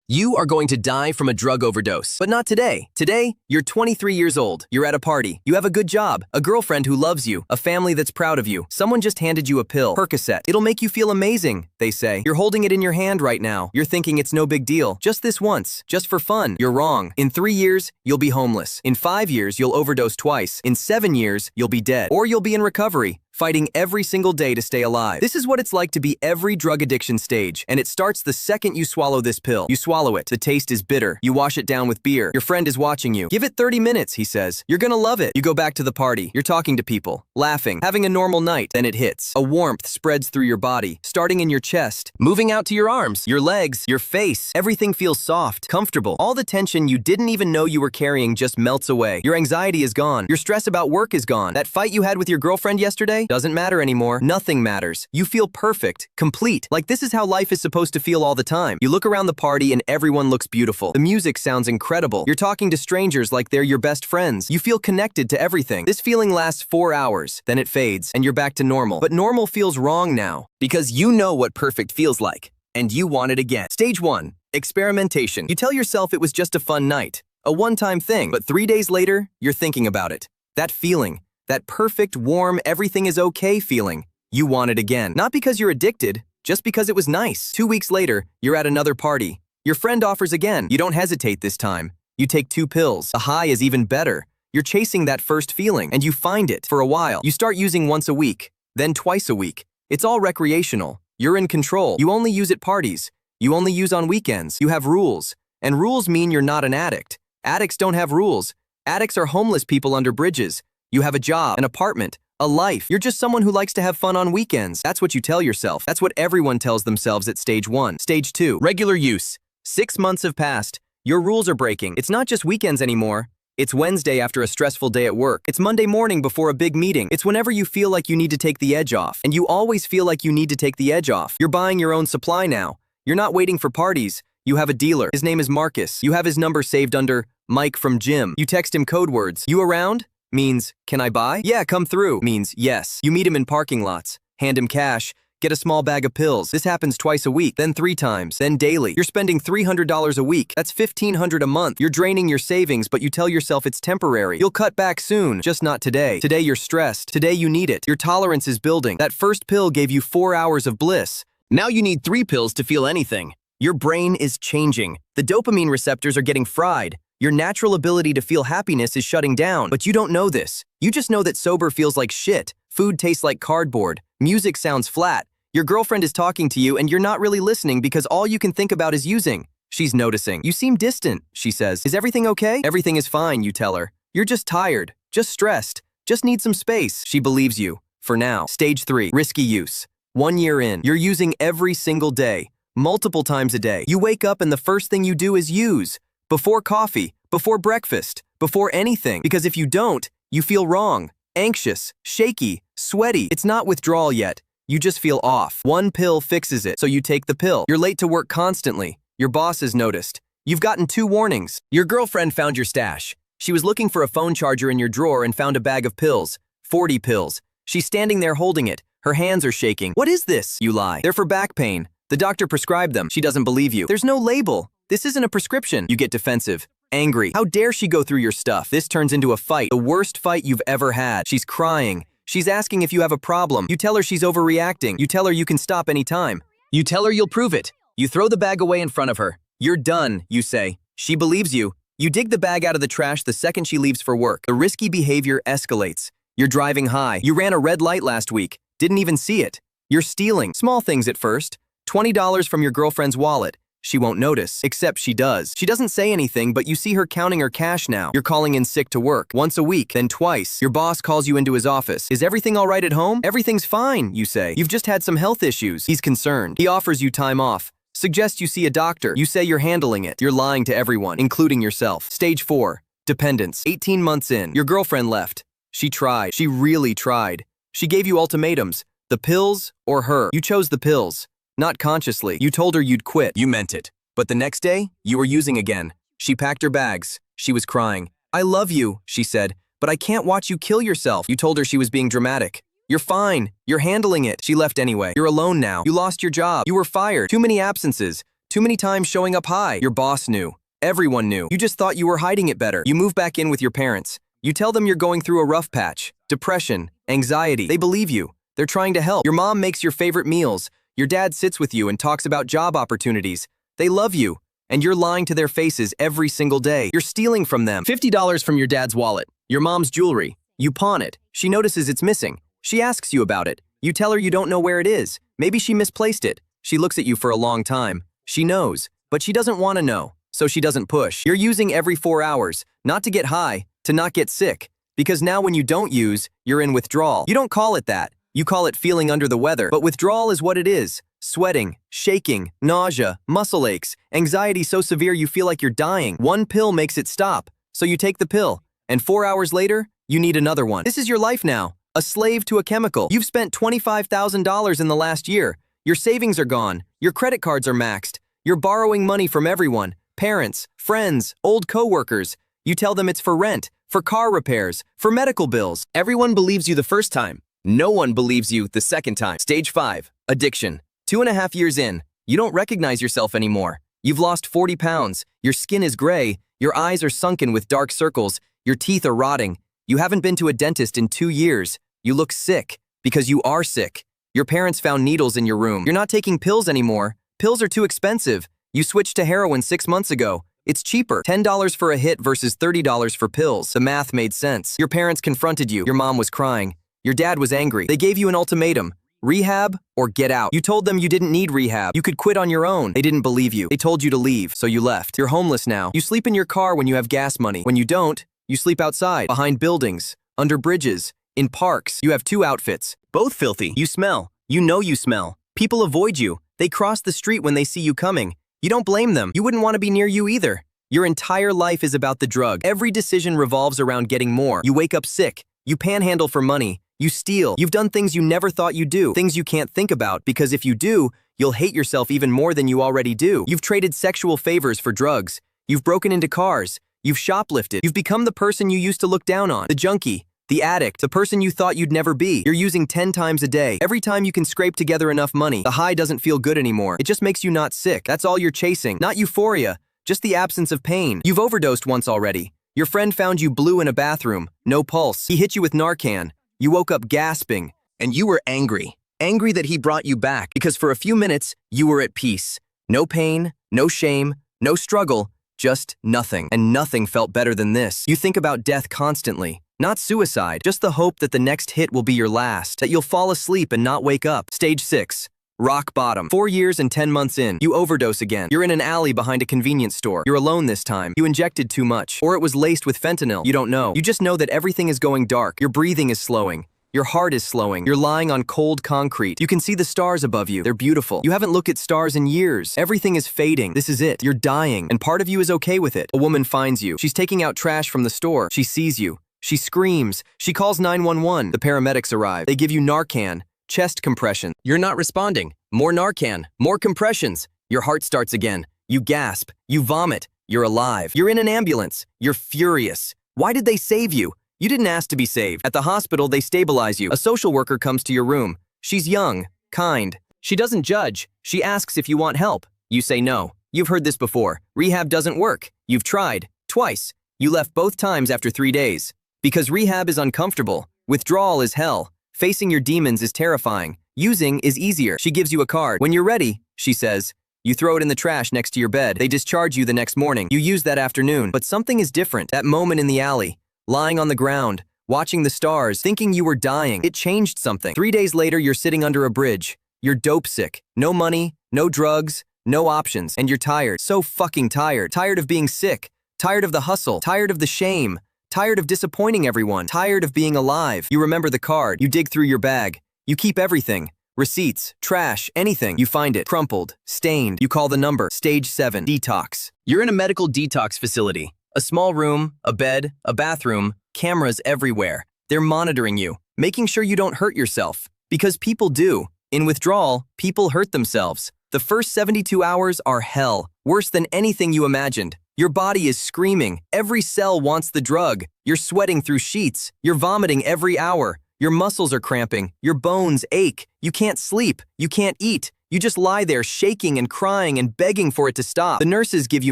You are going to die from a drug overdose. But not today. Today, you're 23 years old. You're at a party. You have a good job, a girlfriend who loves you, a family that's proud of you. Someone just handed you a pill, Percocet. It'll make you feel amazing, they say. You're holding it in your hand right now. You're thinking it's no big deal. Just this once. Just for fun. You're wrong. In 3 years, you'll be homeless. In 5 years, you'll overdose twice. In 7 years, you'll be dead. Or you'll be in recovery, fighting every single day to stay alive. This is what it's like to be every drug addiction stage, and it starts the second you swallow this pill. You swallow it. The taste is bitter. You wash it down with beer. Your friend is watching you. Give it 30 minutes, he says. You're gonna love it. You go back to the party. You're talking to people, laughing, having a normal night. Then it hits. A warmth spreads through your body, starting in your chest, moving out to your arms, your legs, your face. Everything feels soft, comfortable. All the tension you didn't even know you were carrying just melts away. Your anxiety is gone. Your stress about work is gone. That fight you had with your girlfriend yesterday doesn't matter anymore. Nothing matters. You feel perfect, complete. Like this is how life is supposed to feel all the time. You look around the party and everyone looks beautiful. The music sounds incredible. You're talking to strangers like they're your best friends. You feel connected to everything. This feeling lasts 4 hours, then it fades, and you're back to normal. But normal feels wrong now, because you know what perfect feels like, and you want it again. Stage 1. Experimentation. You tell yourself it was just a fun night, a one-time thing, but 3 days later, you're thinking about it. That feeling, that perfect, warm, everything is okay feeling. You want it again. Not because you're addicted, just because it was nice. 2 weeks later, you're at another party. Your friend offers again. You don't hesitate this time. You take 2 pills. The high is even better. You're chasing that first feeling, and you find it. For a while, you start using once a week, then twice a week. It's all recreational. You're in control. You only use at parties. You only use on weekends. You have rules. And rules mean you're not an addict. Addicts don't have rules. Addicts are homeless people under bridges. You have a job, an apartment, a life. You're just someone who likes to have fun on weekends. That's what you tell yourself. That's what everyone tells themselves at stage 1. Stage 2. Regular use. 6 months have passed. Your rules are breaking. It's not just weekends anymore. It's Wednesday after a stressful day at work. It's Monday morning before a big meeting. It's whenever you feel like you need to take the edge off. And you always feel like you need to take the edge off. You're buying your own supply now. You're not waiting for parties. You have a dealer. His name is Marcus. You have his number saved under Mike from Gym. You text him code words. You around? Means, can I buy? Yeah, come through. Means, yes. You meet him in parking lots. Hand him cash. Get a small bag of pills. This happens twice a week, then 3 times, then daily. You're spending $300 a week. That's $1,500 a month. You're draining your savings, but you tell yourself it's temporary. You'll cut back soon, just not today. Today you're stressed. Today you need it. Your tolerance is building. That first pill gave you 4 hours of bliss. Now you need 3 pills to feel anything. Your brain is changing. The dopamine receptors are getting fried. Your natural ability to feel happiness is shutting down, but you don't know this. You just know that sober feels like shit. Food tastes like cardboard. Music sounds flat. Your girlfriend is talking to you and you're not really listening because all you can think about is using. She's noticing. You seem distant, she says. Is everything okay? Everything is fine, you tell her. You're just tired, just stressed, just need some space. She believes you. For now. Stage 3. Risky use. 1 year in. You're using every single day, multiple times a day. You wake up and the first thing you do is use. Before coffee, before breakfast, before anything. Because if you don't, you feel wrong, anxious, shaky, sweaty. It's not withdrawal yet. You just feel off. 1 pill fixes it, so you take the pill. You're late to work constantly. Your boss has noticed. You've gotten 2 warnings. Your girlfriend found your stash. She was looking for a phone charger in your drawer and found a bag of pills. 40 pills. She's standing there holding it. Her hands are shaking. What is this? You lie. They're for back pain. The doctor prescribed them. She doesn't believe you. There's no label. This isn't a prescription. You get defensive, angry. How dare she go through your stuff? This turns into a fight, the worst fight you've ever had. She's crying. She's asking if you have a problem. You tell her she's overreacting. You tell her you can stop anytime. You tell her you'll prove it. You throw the bag away in front of her. You're done, you say. She believes you. You dig the bag out of the trash the second she leaves for work. The risky behavior escalates. You're driving high. You ran a red light last week. Didn't even see it. You're stealing. Small things at first. $20 from your girlfriend's wallet. She won't notice, except she does. She doesn't say anything, but you see her counting her cash now. You're calling in sick to work. Once a week, then twice. Your boss calls you into his office. Is everything all right at home? Everything's fine, you say. You've just had some health issues. He's concerned. He offers you time off. Suggests you see a doctor. You say you're handling it. You're lying to everyone, including yourself. Stage 4. Dependence. 18 months in. Your girlfriend left. She tried. She really tried. She gave you ultimatums. The pills or her. You chose the pills. Not consciously. You told her you'd quit. You meant it. But the next day, you were using again. She packed her bags. She was crying. I love you, she said, but I can't watch you kill yourself. You told her she was being dramatic. You're fine. You're handling it. She left anyway. You're alone now. You lost your job. You were fired. Too many absences. Too many times showing up high. Your boss knew. Everyone knew. You just thought you were hiding it better. You move back in with your parents. You tell them you're going through a rough patch. Depression, anxiety. They believe you. They're trying to help. Your mom makes your favorite meals. Your dad sits with you and talks about job opportunities. They love you. And you're lying to their faces every single day. You're stealing from them. $50 from your dad's wallet. Your mom's jewelry. You pawn it. She notices it's missing. She asks you about it. You tell her you don't know where it is. Maybe she misplaced it. She looks at you for a long time. She knows, but she doesn't want to know, so she doesn't push. You're using every 4 hours, not to get high, to not get sick. Because now when you don't use, you're in withdrawal. You don't call it that. You call it feeling under the weather. But withdrawal is what it is. Sweating, shaking, nausea, muscle aches, anxiety so severe you feel like you're dying. One pill makes it stop, so you take the pill. And 4 hours later, you need another one. This is your life now, a slave to a chemical. You've spent $25,000 in the last year. Your savings are gone. Your credit cards are maxed. You're borrowing money from everyone, parents, friends, old coworkers. You tell them it's for rent, for car repairs, for medical bills. Everyone believes you the first time. No one believes you the second time. Stage 5, addiction. 2.5 years in, you don't recognize yourself anymore. You've lost 40 pounds. Your skin is gray. Your eyes are sunken with dark circles. Your teeth are rotting. You haven't been to a dentist in 2 years. You look sick because you are sick. Your parents found needles in your room. You're not taking pills anymore. Pills are too expensive. You switched to heroin 6 months ago. It's cheaper. $10 for a hit versus $30 for pills. The math made sense. Your parents confronted you. Your mom was crying. Your dad was angry. They gave you an ultimatum. Rehab or get out. You told them you didn't need rehab. You could quit on your own. They didn't believe you. They told you to leave, so you left. You're homeless now. You sleep in your car when you have gas money. When you don't, you sleep outside, behind buildings, under bridges, in parks. You have 2 outfits, both filthy. You smell. You know you smell. People avoid you. They cross the street when they see you coming. You don't blame them. You wouldn't want to be near you either. Your entire life is about the drug. Every decision revolves around getting more. You wake up sick. You panhandle for money. You steal. You've done things you never thought you'd do. Things you can't think about, because if you do, you'll hate yourself even more than you already do. You've traded sexual favors for drugs. You've broken into cars. You've shoplifted. You've become the person you used to look down on. The junkie. The addict. The person you thought you'd never be. You're using 10 times a day. Every time you can scrape together enough money, the high doesn't feel good anymore. It just makes you not sick. That's all you're chasing. Not euphoria. Just the absence of pain. You've overdosed once already. Your friend found you blue in a bathroom. No pulse. He hit you with Narcan. You woke up gasping. And you were angry. Angry that he brought you back. Because for a few minutes, you were at peace. No pain, no shame, no struggle. Just nothing. And nothing felt better than this. You think about death constantly. Not suicide, just the hope that the next hit will be your last, that you'll fall asleep and not wake up. Stage 6. Rock bottom. 4 years and 10 months in, you overdose again. You're in an alley behind a convenience store. You're alone this time. You injected too much. Or it was laced with fentanyl. You don't know. You just know that everything is going dark. Your breathing is slowing. Your heart is slowing. You're lying on cold concrete. You can see the stars above you. They're beautiful. You haven't looked at stars in years. Everything is fading. This is it. You're dying. And part of you is okay with it. A woman finds you. She's taking out trash from the store. She sees you. She screams. She calls 911. The paramedics arrive. They give you Narcan, chest compression. You're not responding. More Narcan, more compressions. Your heart starts again. You gasp. You vomit. You're alive. You're in an ambulance. You're furious. Why did they save you? You didn't ask to be saved. At the hospital, they stabilize you. A social worker comes to your room. She's young, kind. She doesn't judge. She asks if you want help. You say no. You've heard this before. Rehab doesn't work. You've tried. Twice. You left both times after 3 days. Because rehab is uncomfortable. Withdrawal is hell. Facing your demons is terrifying. Using is easier. She gives you a card. When you're ready, she says, you throw it in the trash next to your bed. They discharge you the next morning. You use that afternoon. But something is different. That moment in the alley, lying on the ground, watching the stars, thinking you were dying, it changed something. 3 days later, you're sitting under a bridge. You're dope sick. No money, no drugs, no options. And you're tired. So fucking tired. Tired of being sick. Tired of the hustle. Tired of the shame. Tired of disappointing everyone. Tired of being alive. You remember the card. You dig through your bag. You keep everything. Receipts, trash, anything. You find it. Crumpled, stained. You call the number. Stage 7. Detox. You're in a medical detox facility. A small room, a bed, a bathroom, cameras everywhere. They're monitoring you, making sure you don't hurt yourself. Because people do. In withdrawal, people hurt themselves. The first 72 hours are hell. Worse than anything you imagined. Your body is screaming. Every cell wants the drug. You're sweating through sheets. You're vomiting every hour. Your muscles are cramping. Your bones ache. You can't sleep. You can't eat. You just lie there shaking and crying and begging for it to stop. The nurses give you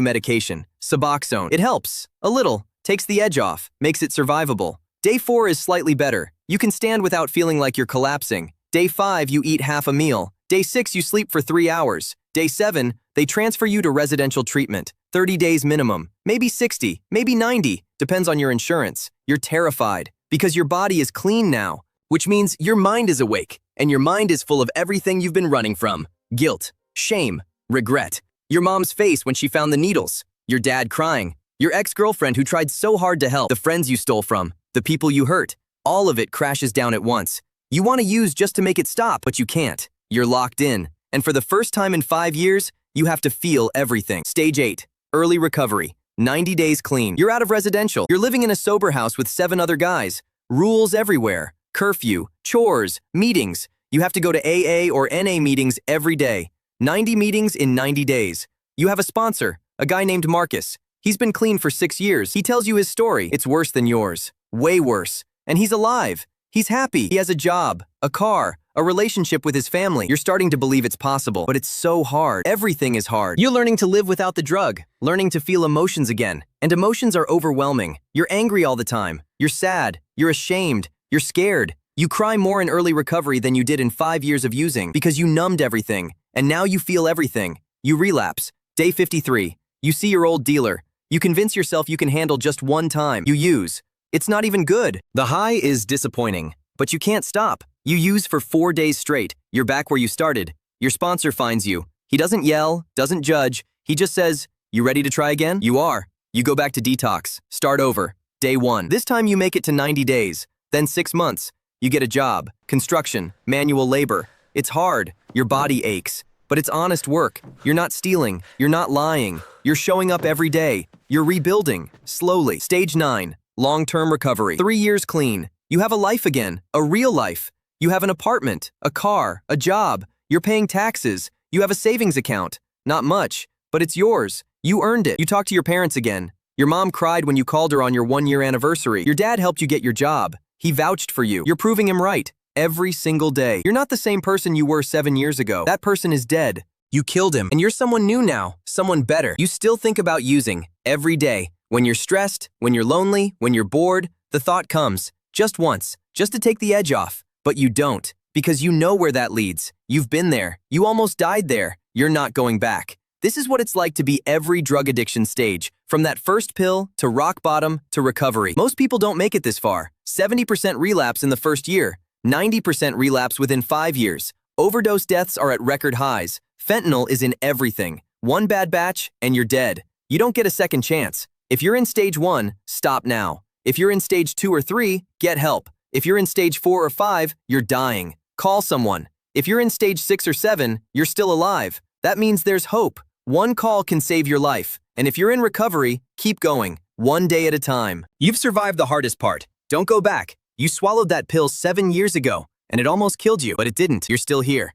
medication, Suboxone. It helps, a little, takes the edge off, makes it survivable. Day 4 is slightly better. You can stand without feeling like you're collapsing. Day 5, you eat half a meal. Day 6, you sleep for 3 hours. Day 7, they transfer you to residential treatment. 30 days minimum, maybe 60, maybe 90, depends on your insurance. You're terrified because your body is clean now, which means your mind is awake, and your mind is full of everything you've been running from. Guilt, shame, regret. Your mom's face when she found the needles. Your dad crying. Your ex-girlfriend who tried so hard to help. The friends you stole from. The people you hurt. All of it crashes down at once. You want to use just to make it stop, but you can't. You're locked in. And for the first time in 5 years, you have to feel everything. Stage 8. Early recovery. 90 days clean. You're out of residential. You're living in a sober house with 7 other guys. Rules everywhere. Curfew, chores, meetings. You have to go to AA or NA meetings every day. 90 meetings in 90 days. You have a sponsor, a guy named Marcus. He's been clean for 6 years. He tells you his story. It's worse than yours. Way worse. And he's alive. He's happy. He has a job, a car, a relationship with his family. You're starting to believe it's possible, but it's so hard. Everything is hard. You're learning to live without the drug, learning to feel emotions again. And emotions are overwhelming. You're angry all the time. You're sad. You're ashamed. You're scared. You cry more in early recovery than you did in 5 years of using because you numbed everything. And now you feel everything. You relapse. Day 53. You see your old dealer. You convince yourself you can handle just one time. You use. It's not even good. The high is disappointing, but you can't stop. You use for 4 days straight. You're back where you started. Your sponsor finds you. He doesn't yell, doesn't judge. He just says, "You ready to try again?" You are. You go back to detox. Start over. Day 1. This time you make it to 90 days. Then 6 months. You get a job. Construction. Manual labor. It's hard. Your body aches. But it's honest work. You're not stealing. You're not lying. You're showing up every day. You're rebuilding. Slowly. Stage 9. Long-term recovery. 3 years clean. You have a life again. A real life. You have an apartment, a car, a job. You're paying taxes. You have a savings account. Not much, but it's yours. You earned it. You talk to your parents again. Your mom cried when you called her on your 1-year anniversary. Your dad helped you get your job. He vouched for you. You're proving him right. Every single day. You're not the same person you were 7 years ago. That person is dead. You killed him. And you're someone new now. Someone better. You still think about using. Every day. When you're stressed, when you're lonely, when you're bored, the thought comes. Just once. Just to take the edge off. But you don't. Because you know where that leads. You've been there. You almost died there. You're not going back. This is what it's like to be every drug addiction stage. From that first pill, to rock bottom, to recovery. Most people don't make it this far. 70% relapse in the first year. 90% relapse within 5 years. Overdose deaths are at record highs. Fentanyl is in everything. One bad batch, and you're dead. You don't get a second chance. If you're in stage 1, stop now. If you're in stage 2 or 3, get help. If you're in stage 4 or 5, you're dying. Call someone. If you're in stage 6 or 7, you're still alive. That means there's hope. One call can save your life. And if you're in recovery, keep going. One day at a time. You've survived the hardest part. Don't go back. You swallowed that pill 7 years ago, and it almost killed you, but it didn't. You're still here.